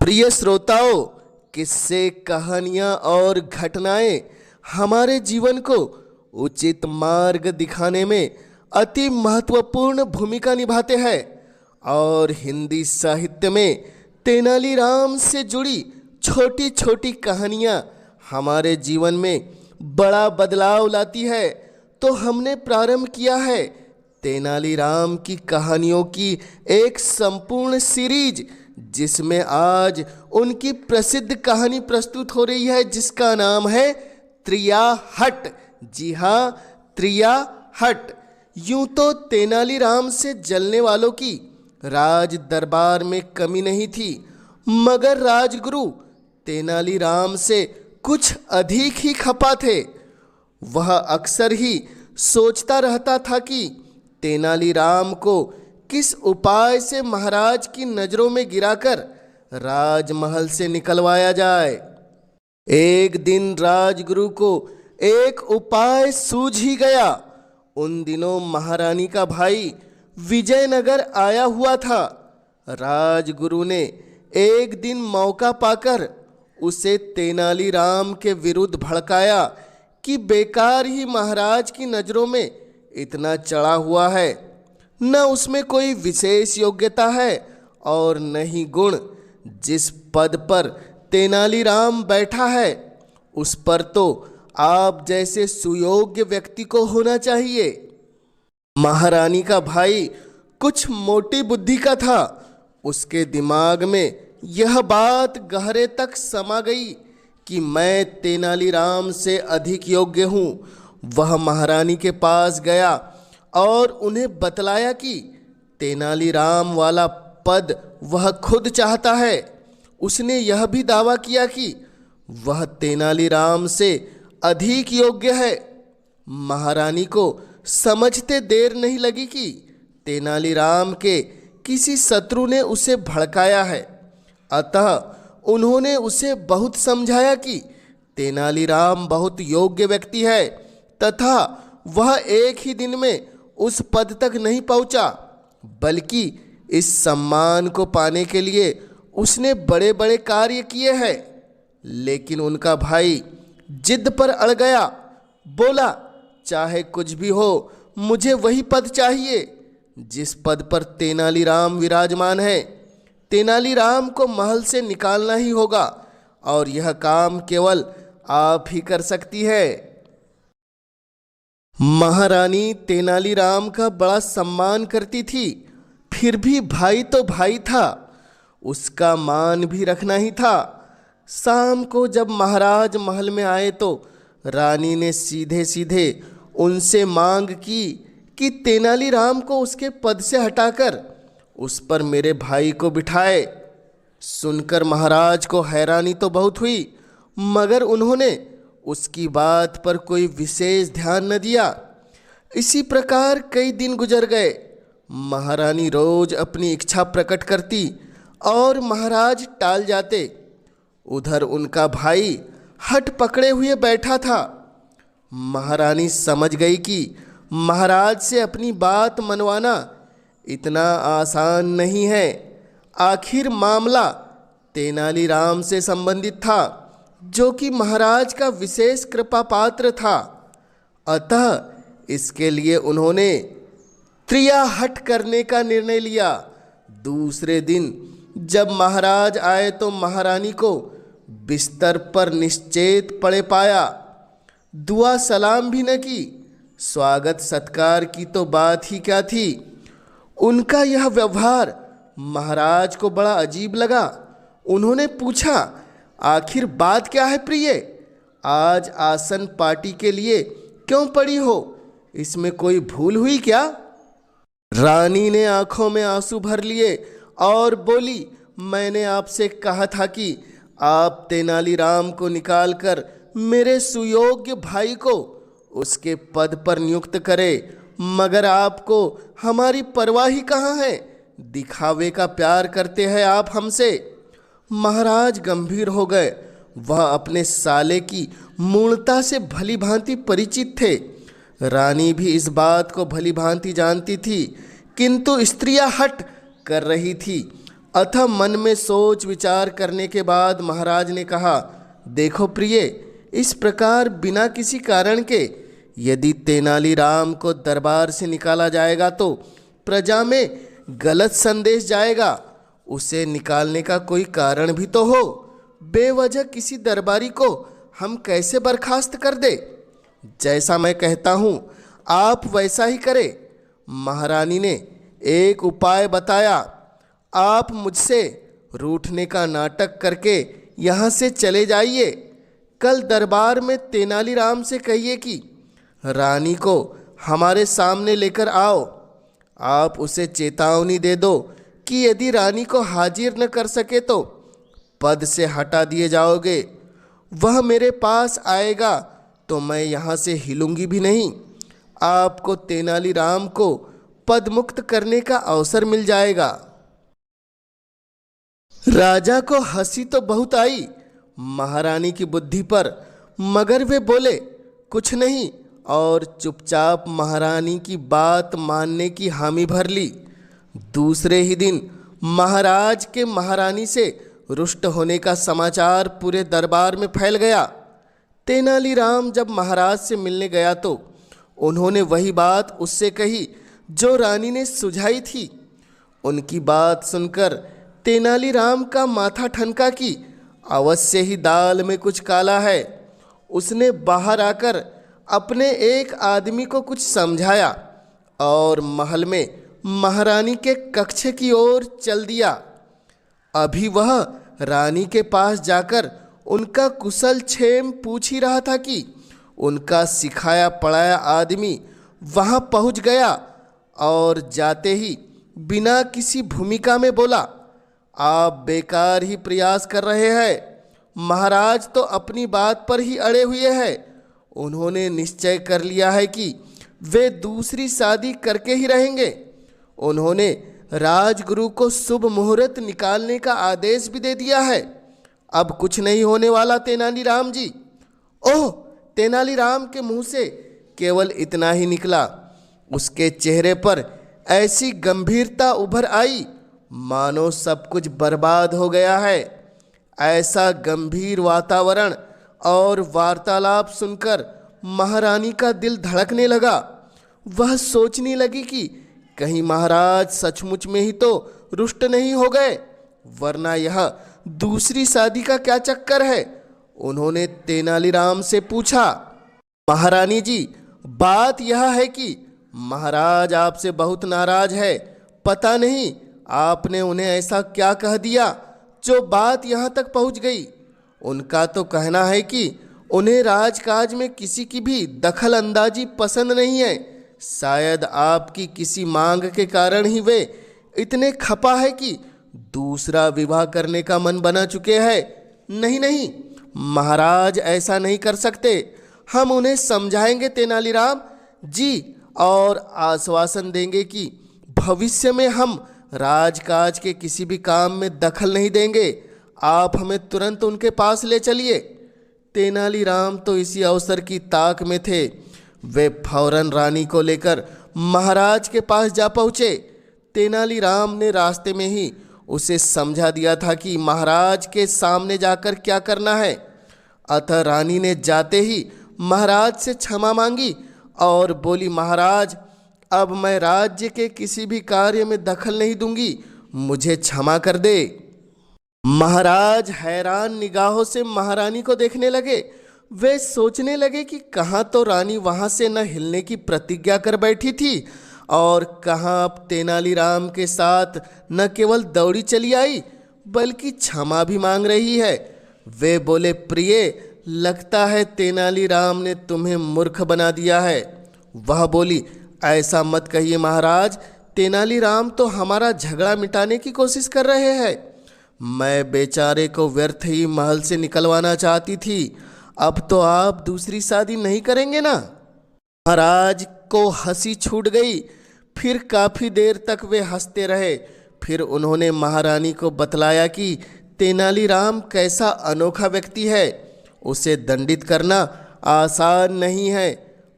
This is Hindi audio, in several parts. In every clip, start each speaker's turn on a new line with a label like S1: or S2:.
S1: प्रिय श्रोताओं, किस्से, कहानियाँ और घटनाएं हमारे जीवन को उचित मार्ग दिखाने में अति महत्वपूर्ण भूमिका निभाते हैं और हिंदी साहित्य में तेनालीराम से जुड़ी छोटी छोटी कहानियाँ हमारे जीवन में बड़ा बदलाव लाती है। तो हमने प्रारंभ किया है तेनालीराम की कहानियों की एक संपूर्ण सीरीज, जिसमें आज उनकी प्रसिद्ध कहानी प्रस्तुत हो रही है, जिसका नाम है त्रिया हट। जी हाँ, त्रिया हट। यूं तो तेनालीराम से जलने वालों की राज दरबार में कमी नहीं थी, मगर राजगुरु तेनालीराम से कुछ अधिक ही खपा थे। वह अक्सर ही सोचता रहता था कि तेनालीराम को किस उपाय से महाराज की नजरों में गिराकर राजमहल से निकलवाया जाए। एक दिन राजगुरु को एक उपाय सूझ ही गया। उन दिनों महारानी का भाई विजयनगर आया हुआ था। राजगुरु ने एक दिन मौका पाकर उसे तेनालीराम के विरुद्ध भड़काया कि बेकार ही महाराज की नजरों में इतना चढ़ा हुआ है, न उसमें कोई विशेष योग्यता है और न ही गुण। जिस पद पर तेनालीराम बैठा है उस पर तो आप जैसे सुयोग्य व्यक्ति को होना चाहिए। महारानी का भाई कुछ मोटी बुद्धि का था। उसके दिमाग में यह बात गहरे तक समा गई कि मैं तेनालीराम से अधिक योग्य हूँ। वह महारानी के पास गया और उन्हें बतलाया कि तेनालीराम वाला पद वह खुद चाहता है। उसने यह भी दावा किया कि वह तेनालीराम से अधिक योग्य है। महारानी को समझते देर नहीं लगी कि तेनालीराम के किसी शत्रु ने उसे भड़काया है। अतः उन्होंने उसे बहुत समझाया कि तेनालीराम बहुत योग्य व्यक्ति है तथा वह एक ही दिन में उस पद तक नहीं पहुंचा, बल्कि इस सम्मान को पाने के लिए उसने बड़े बड़े कार्य किए हैं। लेकिन उनका भाई जिद पर अड़ गया। बोला, चाहे कुछ भी हो, मुझे वही पद चाहिए जिस पद पर तेनालीराम विराजमान है। तेनालीराम को महल से निकालना ही होगा और यह काम केवल आप ही कर सकती है। महारानी तेनालीराम का बड़ा सम्मान करती थी, फिर भी भाई तो भाई था, उसका मान भी रखना ही था। शाम को जब महाराज महल में आए तो रानी ने सीधे सीधे उनसे मांग की कि तेनालीराम को उसके पद से हटाकर उस पर मेरे भाई को बिठाए। सुनकर महाराज को हैरानी तो बहुत हुई, मगर उन्होंने उसकी बात पर कोई विशेष ध्यान न दिया। इसी प्रकार कई दिन गुजर गए। महारानी रोज अपनी इच्छा प्रकट करती और महाराज टाल जाते। उधर उनका भाई हट पकड़े हुए बैठा था। महारानी समझ गई कि महाराज से अपनी बात मनवाना इतना आसान नहीं है। आखिर मामला तेनालीराम से संबंधित था, जो कि महाराज का विशेष कृपा पात्र था। अतः इसके लिए उन्होंने त्रिया हट करने का निर्णय लिया। दूसरे दिन जब महाराज आए तो महारानी को बिस्तर पर निश्चेत पड़े पाया। दुआ सलाम भी न की। स्वागत सत्कार की तो बात ही क्या थी। उनका यह व्यवहार महाराज को बड़ा अजीब लगा। उन्होंने पूछा, आखिर बात क्या है प्रिय? आज आसन पार्टी के लिए क्यों पड़ी हो? इसमें कोई भूल हुई क्या? रानी ने आंखों में आंसू भर लिए और बोली, मैंने आपसे कहा था कि आप तेनालीराम को निकालकर मेरे सुयोग्य भाई को उसके पद पर नियुक्त करें, मगर आपको हमारी परवाह ही कहाँ है? दिखावे का प्यार करते हैं आप हमसे। महाराज गंभीर हो गए। वह अपने साले की मूर्णता से भली भांति परिचित थे। रानी भी इस बात को भली भांति जानती थी, किंतु स्त्रियां हट कर रही थी अतः मन में सोच विचार करने के बाद महाराज ने कहा, देखो प्रिय, इस प्रकार बिना किसी कारण के यदि तेनालीराम को दरबार से निकाला जाएगा तो प्रजा में गलत संदेश जाएगा। उसे निकालने का कोई कारण भी तो हो। बेवजह किसी दरबारी को हम कैसे बर्खास्त कर दे? जैसा मैं कहता हूँ आप वैसा ही करें। महारानी ने एक उपाय बताया। आप मुझसे रूठने का नाटक करके यहाँ से चले जाइए। कल दरबार में तेनालीराम से कहिए कि रानी को हमारे सामने लेकर आओ। आप उसे चेतावनी दे दो कि यदि रानी को हाजिर न कर सके तो पद से हटा दिए जाओगे। वह मेरे पास आएगा तो मैं यहाँ से हिलूंगी भी नहीं। आपको तेनालीराम को पदमुक्त करने का अवसर मिल जाएगा। राजा को हंसी तो बहुत आई महारानी की बुद्धि पर, मगर वे बोले कुछ नहीं और चुपचाप महारानी की बात मानने की हामी भर ली। दूसरे ही दिन महाराज के महारानी से रुष्ट होने का समाचार पूरे दरबार में फैल गया। तेनालीराम जब महाराज से मिलने गया तो उन्होंने वही बात उससे कही जो रानी ने सुझाई थी। उनकी बात सुनकर तेनालीराम का माथा ठनका कि अवश्य ही दाल में कुछ काला है। उसने बाहर आकर अपने एक आदमी को कुछ समझाया और महल में महारानी के कक्ष की ओर चल दिया। अभी वह रानी के पास जाकर उनका कुशल क्षेम पूछ ही रहा था कि उनका सिखाया पढ़ाया आदमी वहां पहुंच गया और जाते ही बिना किसी भूमिका में बोला, आप बेकार ही प्रयास कर रहे हैं। महाराज तो अपनी बात पर ही अड़े हुए हैं। उन्होंने निश्चय कर लिया है कि वे दूसरी शादी करके ही रहेंगे। उन्होंने राजगुरु को शुभ मुहूर्त निकालने का आदेश भी दे दिया है। अब कुछ नहीं होने वाला तेनालीराम जी। ओह! तेनालीराम के मुंह से केवल इतना ही निकला। उसके चेहरे पर ऐसी गंभीरता उभर आई मानो सब कुछ बर्बाद हो गया है। ऐसा गंभीर वातावरण और वार्तालाप सुनकर महारानी का दिल धड़कने लगा। वह सोचने लगी कि कहीं महाराज सचमुच में ही तो रुष्ट नहीं हो गए, वरना यह दूसरी शादी का क्या चक्कर है। उन्होंने तेनालीराम से पूछा, महारानी जी, बात यह है कि महाराज आपसे बहुत नाराज है। पता नहीं आपने उन्हें ऐसा क्या कह दिया जो बात यहाँ तक पहुँच गई। उनका तो कहना है कि उन्हें राजकाज में किसी की भी दखल अंदाजी पसंद नहीं है। शायद आपकी किसी मांग के कारण ही वे इतने खपा है कि दूसरा विवाह करने का मन बना चुके हैं। नहीं नहीं, महाराज ऐसा नहीं कर सकते। हम उन्हें समझाएंगे तेनालीराम जी और आश्वासन देंगे कि भविष्य में हम राजकाज के किसी भी काम में दखल नहीं देंगे। आप हमें तुरंत उनके पास ले चलिए। तेनालीराम तो इसी अवसर की ताक में थे। वे फौरन रानी को लेकर महाराज के पास जा पहुँचे। तेनालीराम ने रास्ते में ही उसे समझा दिया था कि महाराज के सामने जाकर क्या करना है। अतः रानी ने जाते ही महाराज से क्षमा मांगी और बोली, महाराज, अब मैं राज्य के किसी भी कार्य में दखल नहीं दूंगी, मुझे क्षमा कर दे। महाराज हैरान निगाहों से महारानी को देखने लगे। वे सोचने लगे कि कहाँ तो रानी वहाँ से न हिलने की प्रतिज्ञा कर बैठी थी और कहाँ अब तेनालीराम के साथ न केवल दौड़ी चली आई बल्कि क्षमा भी मांग रही है। वे बोले, प्रिय, लगता है तेनालीराम ने तुम्हें मूर्ख बना दिया है। वह बोली, ऐसा मत कहिए महाराज, तेनालीराम तो हमारा झगड़ा मिटाने की कोशिश कर रहे हैं। मैं बेचारे को व्यर्थ ही महल से निकलवाना चाहती थी। अब तो आप दूसरी शादी नहीं करेंगे ना? महाराज को हंसी छूट गई। फिर काफ़ी देर तक वे हंसते रहे। फिर उन्होंने महारानी को बतलाया कि तेनालीराम कैसा अनोखा व्यक्ति है, उसे दंडित करना आसान नहीं है।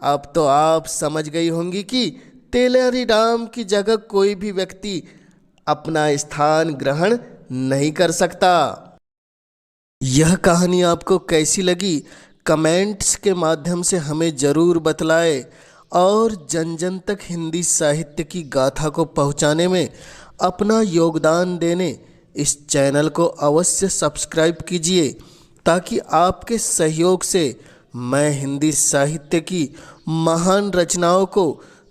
S1: अब तो आप समझ गई होंगी कि तेनालीराम की जगह कोई भी व्यक्ति अपना स्थान ग्रहण नहीं कर सकता। यह कहानी आपको कैसी लगी कमेंट्स के माध्यम से हमें ज़रूर बतलाएं और जन जन तक हिंदी साहित्य की गाथा को पहुंचाने में अपना योगदान देने इस चैनल को अवश्य सब्सक्राइब कीजिए, ताकि आपके सहयोग से मैं हिंदी साहित्य की महान रचनाओं को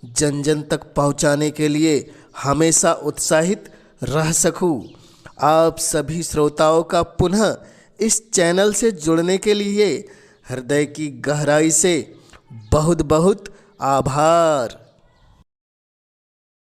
S1: जन जन तक पहुंचाने के लिए हमेशा उत्साहित रह सकूं। आप सभी श्रोताओं का पुनः इस चैनल से जुड़ने के लिए हृदय की गहराई से बहुत बहुत आभार।